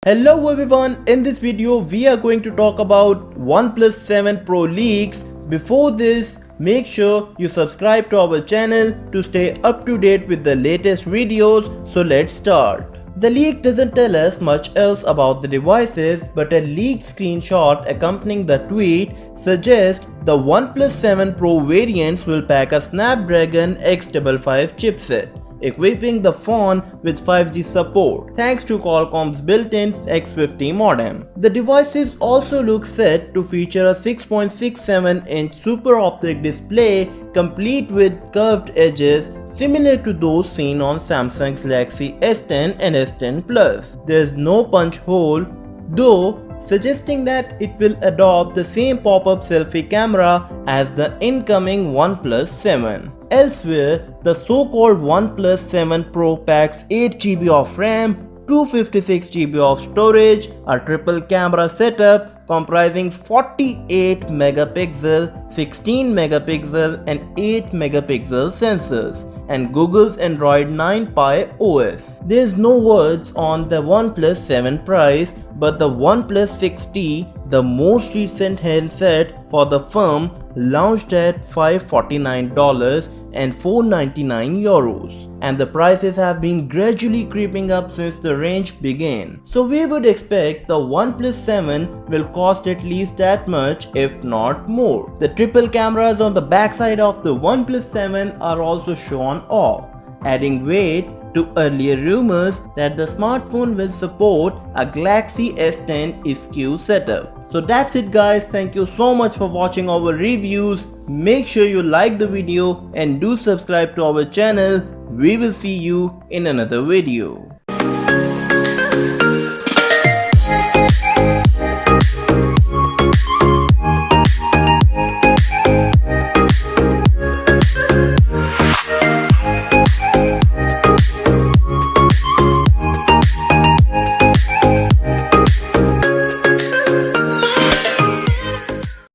Hello everyone, in this video we are going to talk about OnePlus 7 Pro leaks. Before this, make sure you subscribe to our channel to stay up to date with the latest videos. So let's start. The leak doesn't tell us much else about the devices, but a leaked screenshot accompanying the tweet suggests the OnePlus 7 Pro variants will pack a Snapdragon X55 chipset, equipping the phone with 5G support thanks to Qualcomm's built-in X50 modem. The devices also look set to feature a 6.67-inch super optic display complete with curved edges similar to those seen on Samsung's Galaxy S10 and S10 Plus. There's no punch hole, though, suggesting that it will adopt the same pop-up selfie camera as the incoming OnePlus 7. Elsewhere, the so-called OnePlus 7 Pro packs 8GB of RAM, 256GB of storage, a triple camera setup comprising 48 megapixel, 16 megapixel and 8 megapixel sensors, and Google's Android 9 Pie OS. There's no words on the OnePlus 7 price, but the OnePlus 6T, the most recent handset for the firm, launched at $549 and €499, and the prices have been gradually creeping up since the range began. So we would expect the OnePlus 7 will cost at least that much, if not more. The triple cameras on the backside of the OnePlus 7 are also shown off, adding weight to earlier rumors that the smartphone will support a Galaxy S10 SKU setup. So that's it guys, thank you so much for watching our reviews. Make sure you like the video and do subscribe to our channel. We will see you in another video.